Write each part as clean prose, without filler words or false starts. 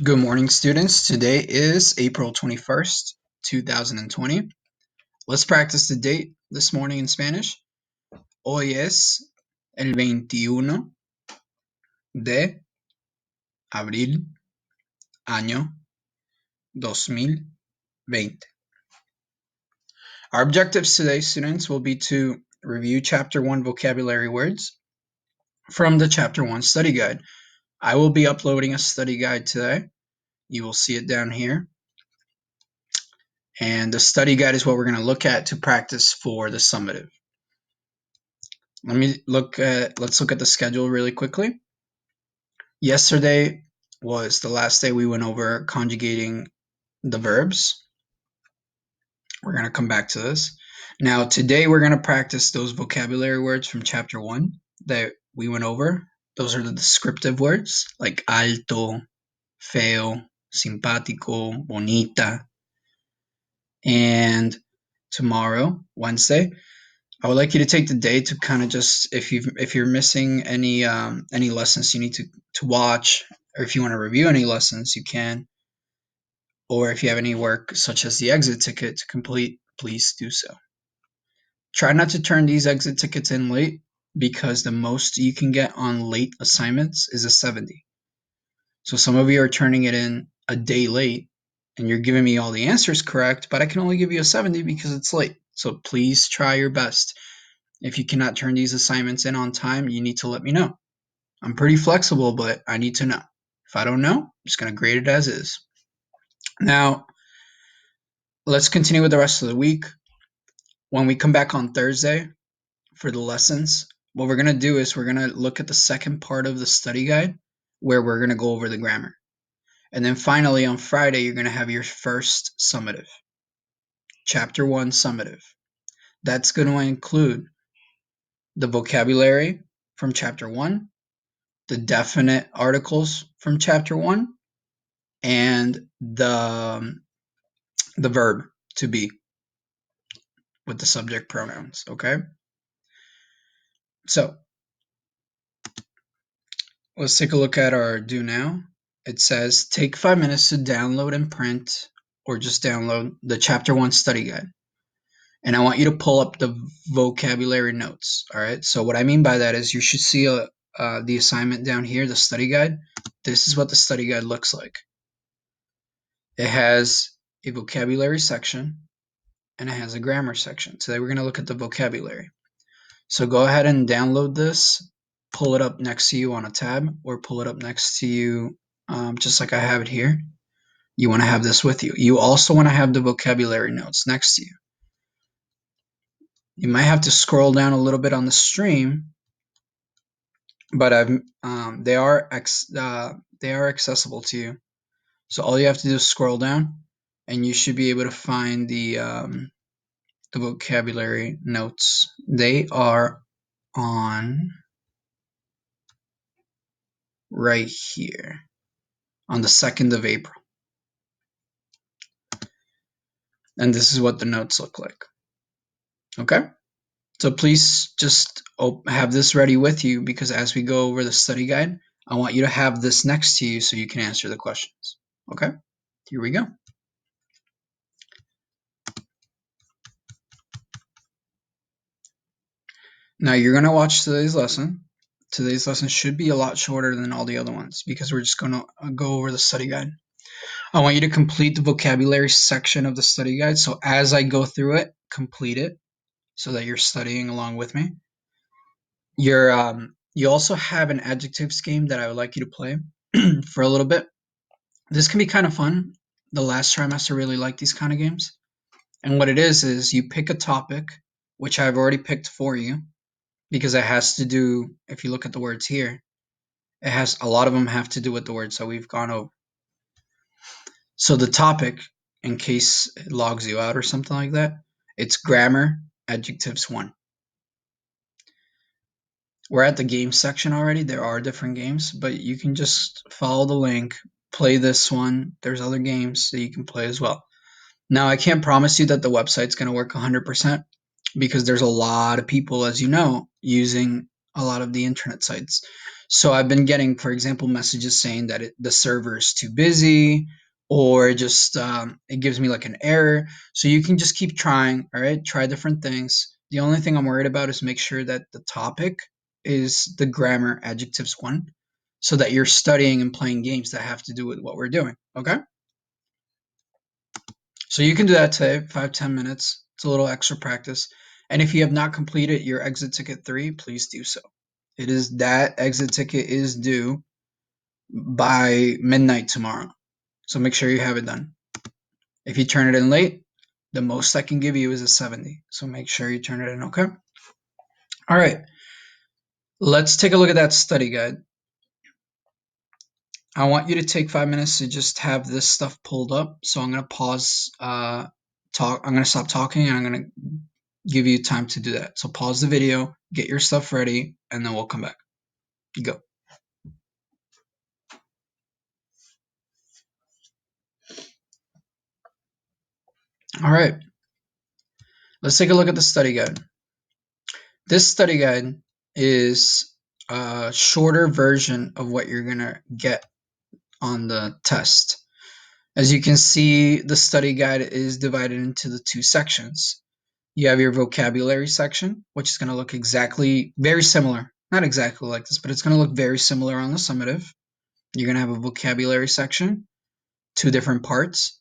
Good morning, students. Today is April 21st, 2020. Let's practice the date this morning in Spanish. Hoy es el 21 de abril, año 2020. Our objectives today, students, will be to review Chapter 1 vocabulary words from the Chapter 1 study guide. I will be uploading a study guide today. You will see it down here. And the study guide is what we're going to look at to practice for the summative. Let's look at the schedule really quickly. Yesterday was the last day we went over conjugating the verbs. We're going to come back to this. Now, today we're going to practice those vocabulary words from chapter 1 that we went over. Those are the descriptive words like alto, feo, simpático, bonita. And tomorrow, Wednesday, I would like you to take the day to kind of just, if you're missing any lessons you need to watch, or if you want to review any lessons, you can. Or if you have any work such as the exit ticket to complete, please do so. Try not to turn these exit tickets in late, because the most you can get on late assignments is a 70. So some of you are turning it in a day late, and you're giving me all the answers correct, but I can only give you a 70 because it's late. So please try your best. If you cannot turn these assignments in on time, you need to let me know. I'm pretty flexible, but I need to know. If I don't know, I'm just going to grade it as is. Now, let's continue with the rest of the week. When we come back on Thursday for the lessons, what we're going to do is we're going to look at the second part of the study guide where we're going to go over the grammar. And then finally on Friday, you're going to have your first summative. Chapter 1 summative. That's going to include the vocabulary from chapter 1, the definite articles from chapter 1, and the verb to be with the subject pronouns, okay? So let's take a look at our do now. It says take 5 minutes to download and print, or just download the chapter 1 study guide. And I want you to pull up the vocabulary notes, all right? So what I mean by that is you should see the assignment down here, the study guide. This is what the study guide looks like. It has a vocabulary section, and it has a grammar section. Today we're going to look at the vocabulary. So go ahead and download this, pull it up next to you on a tab, or pull it up next to you just like I have it here. You want to have this with you. You also want to have the vocabulary notes next to you. You might have to scroll down a little bit on the stream, but they are accessible to you. So all you have to do is scroll down, and you should be able to find the vocabulary notes. They are on right here on the 2nd of April. And this is what the notes look like. Okay? So please just have this ready with you, because as we go over the study guide, I want you to have this next to you so you can answer the questions. Okay? Here we go. Now you're going to watch today's lesson. Today's lesson should be a lot shorter than all the other ones, because we're just going to go over the study guide. I want you to complete the vocabulary section of the study guide. So as I go through it, complete it so that you're studying along with me. You also have an adjectives game that I would like you to play for a little bit. This can be kind of fun. The last trimester really liked these kind of games. And what it is you pick a topic, which I've already picked for you, because it has to do, if you look at the words here, a lot of them have to do with the words that we've gone over. So the topic, in case it logs you out or something like that, it's grammar adjectives 1. We're at the game section already. There are different games, but you can just follow the link, play this one. There's other games that you can play as well. Now, I can't promise you that the website's going to work 100%, because there's a lot of people, as you know, using a lot of the internet sites. So I've been getting, for example, messages saying that the server is too busy, or just it gives me like an error. So you can just keep trying, all right? Try different things. The only thing I'm worried about is make sure that the topic is the grammar adjectives one, so that you're studying and playing games that have to do with what we're doing, okay? So you can do that today, 5-10 minutes. It's a little extra practice. And if you have not completed your exit ticket 3, please do so. It is that exit ticket is due by midnight tomorrow. So make sure you have it done. If you turn it in late, the most I can give you is a 70. So make sure you turn it in, okay? All right. Let's take a look at that study guide. I want you to take 5 minutes to just have this stuff pulled up. So I'm going to pause talk. I'm going to stop talking and I'm going to give you time to do that. So pause the video, get your stuff ready, and then we'll come back. Go. All right. Let's take a look at the study guide. This study guide is a shorter version of what you're going to get on the test. As you can see, the study guide is divided into the 2 sections. You have your vocabulary section, which is going to look very similar. Not exactly like this, but it's going to look very similar on the summative. You're going to have a vocabulary section, 2 different parts,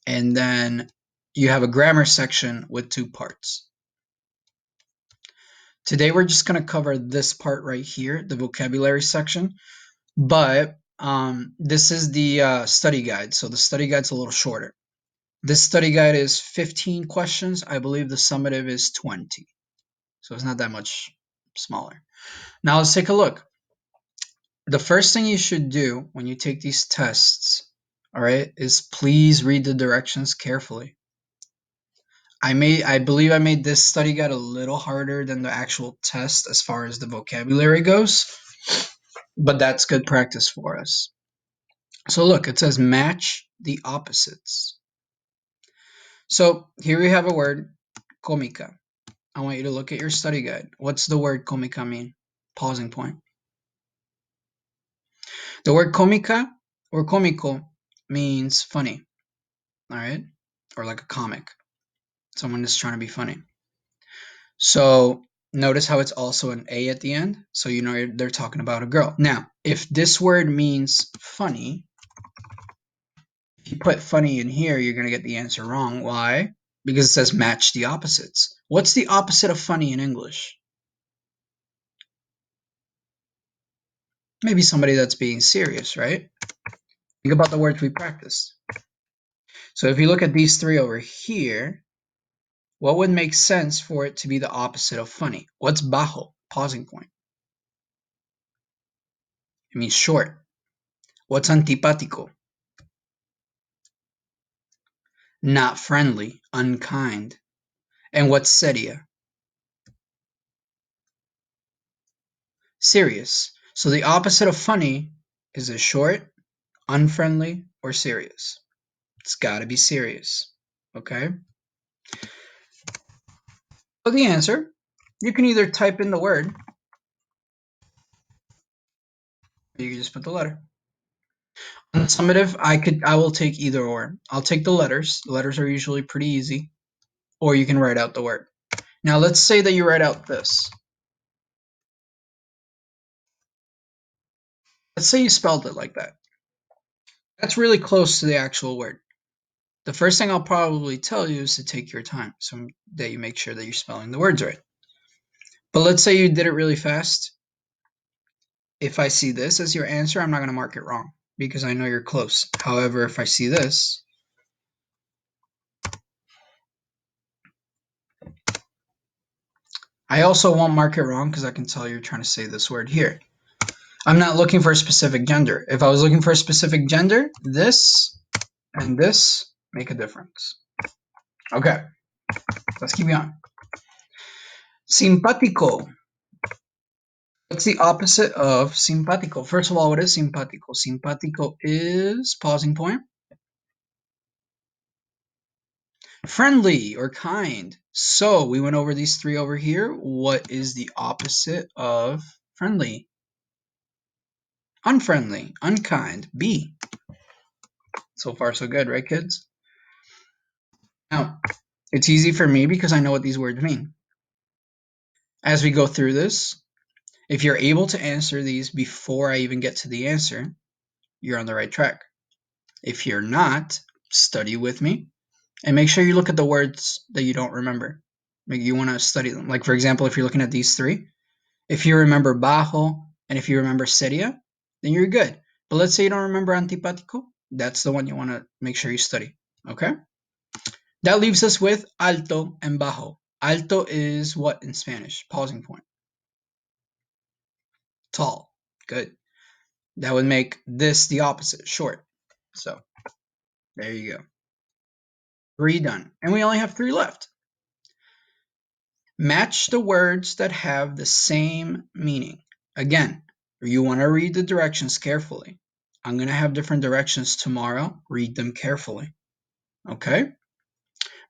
and then you have a grammar section with 2 parts. Today we're just going to cover this part right here, the vocabulary section, but this is the study guide, so the study guide's a little shorter. This study guide is 15 questions. I believe the summative is 20, so it's not that much smaller. Now let's take a look. The first thing you should do when you take these tests, all right, is please read the directions carefully. I believe I made this study guide a little harder than the actual test as far as the vocabulary goes, but that's good practice for us. So look, it says match the opposites. So here we have a word, comica. I want you to look at your study guide. What's the word comica mean? Pausing point. The word comica or comico means funny, all right? Or like a comic. Someone is trying to be funny. So notice how it's also an A at the end. So you know they're talking about a girl. Now, if this word means funny, if you put funny in here, you're going to get the answer wrong. Why? Because it says match the opposites. What's the opposite of funny in English? Maybe somebody that's being serious, right? Think about the words we practiced. So if you look at these 3 over here, what would make sense for it to be the opposite of funny? What's bajo? Pausing point. It means short. What's antipático? Not friendly, unkind. And what's seria? Serious. So the opposite of funny is it short, unfriendly, or serious? It's got to be serious. Okay? So the answer, you can either type in the word, or you can just put the letter. On the summative, I will take either or. I'll take the letters. The letters are usually pretty easy. Or you can write out the word. Now let's say that you write out this. Let's say you spelled it like that. That's really close to the actual word. The first thing I'll probably tell you is to take your time so that you make sure that you're spelling the words right. But let's say you did it really fast. If I see this as your answer, I'm not going to mark it wrong because I know you're close. However, if I see this, I also won't mark it wrong because I can tell you're trying to say this word here. I'm not looking for a specific gender. If I was looking for a specific gender, this and this make a difference. Okay, let's keep going. Simpático. What's the opposite of simpático? First of all, what is simpático? Simpático is, pausing point, friendly or kind. So we went over these 3 over here. What is the opposite of friendly? unfriendly, unkind. B. So far, so good, right, kids? Now, it's easy for me because I know what these words mean. As we go through this, if you're able to answer these before I even get to the answer, you're on the right track. If you're not, study with me and make sure you look at the words that you don't remember. Like you want to study them. Like, for example, if you're looking at these three, if you remember bajo and if you remember seria, then you're good. But let's say you don't remember antipático, that's the one you want to make sure you study. Okay? That leaves us with alto and bajo. Alto is what in Spanish? Pausing point. Tall. Good. That would make this the opposite, short. So there you go. 3 done. And we only have 3 left. Match the words that have the same meaning. Again, you want to read the directions carefully. I'm going to have different directions tomorrow. Read them carefully. Okay?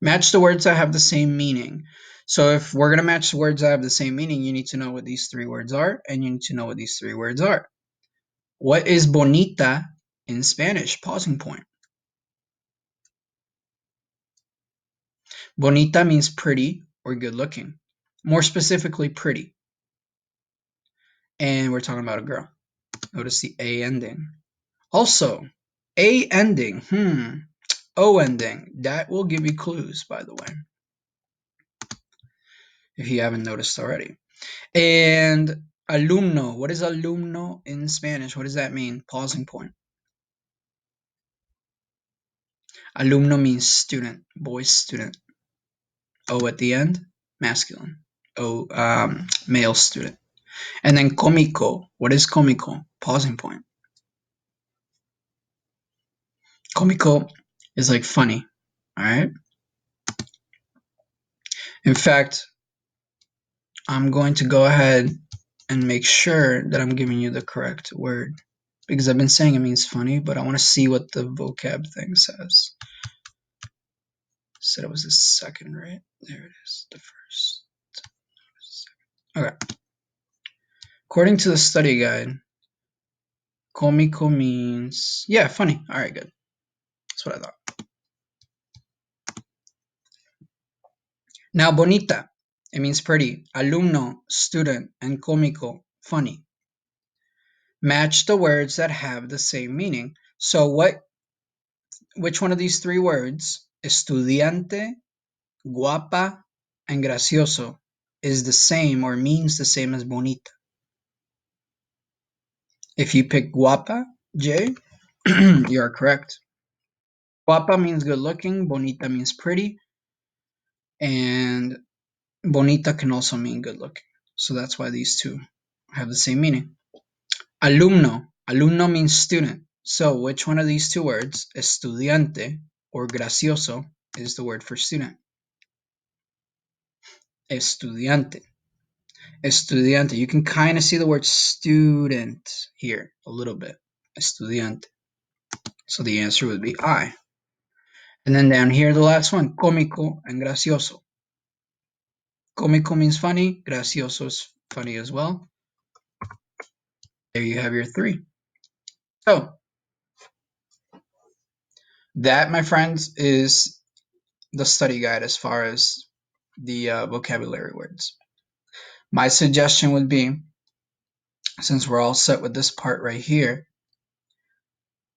Match the words that have the same meaning. So if we're going to match the words that have the same meaning, you need to know what these 3 words are, and you need to know what these 3 words are. What is bonita in Spanish? Pausing point. Bonita means pretty or good looking. More specifically, pretty. And we're talking about a girl. Notice the A ending. Also, A ending, O ending. That will give you clues, by the way, if you haven't noticed already. And alumno. What is alumno in Spanish? What does that mean? Pausing point. Alumno means student, boy student. O at the end, masculine. O, male student. And then cómico. What is cómico? Pausing point. Cómico is like funny, all right? In fact, I'm going to go ahead and make sure that I'm giving you the correct word because I've been saying it means funny, but I want to see what the vocab thing says. Said it was the second, right? There it is, the first. Okay. According to the study guide, cómico means, yeah, funny. All right, good. That's what I thought. Now, bonita, it means pretty. Alumno, student, and cómico, funny. Match the words that have the same meaning. So which one of these 3 words, estudiante, guapa, and gracioso, is the same or means the same as bonita? If you pick guapa, Jay, you are correct. Guapa means good looking, bonita means pretty, and bonita can also mean good looking. So that's why these 2 have the same meaning. Alumno. Alumno means student. So which one of these 2 words, estudiante or gracioso, is the word for student? Estudiante. Estudiante. You can kind of see the word student here a little bit. Estudiante. So the answer would be I. And then down here, the last one, cómico and gracioso. Cómico means funny. Gracioso is funny as well. There you have your 3. So that, my friends, is the study guide as far as the vocabulary words. My suggestion would be, since we're all set with this part right here,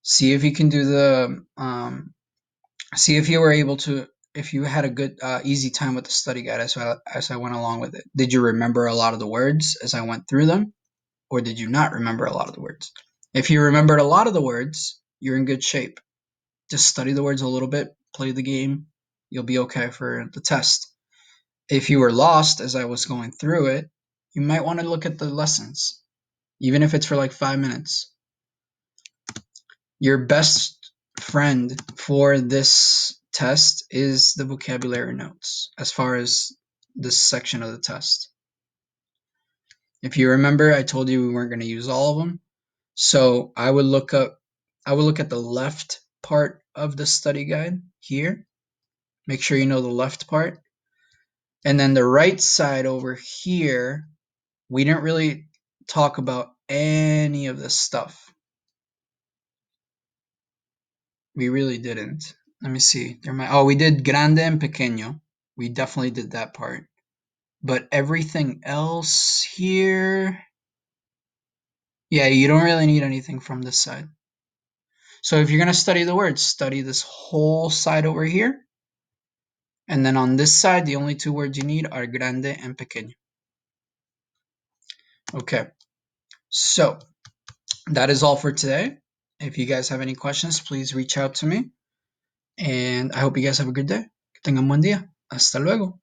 see if you can do see if you were able to, if you had a good, easy time with the study guide as I went along with it. Did you remember a lot of the words as I went through them, or did you not remember a lot of the words? If you remembered a lot of the words, you're in good shape. Just study the words a little bit, play the game, you'll be okay for the test. If you were lost as I was going through it, you might want to look at the lessons, even if it's for like 5 minutes. Your best friend for this test is the vocabulary notes as far as this section of the test. If you remember, I told you we weren't going to use all of them. So I would look at the left part of the study guide here. Make sure you know the left part. And then the right side over here, we didn't really talk about any of this stuff. We really didn't. Let me see. We did grande and pequeño. We definitely did that part. But everything else here, yeah, you don't really need anything from this side. So if you're going to study the words, study this whole side over here. And then on this side, the only two words you need are grande and pequeño. Okay, so that is all for today. If you guys have any questions, please reach out to me. And I hope you guys have a good day. Que tengan buen día. Hasta luego.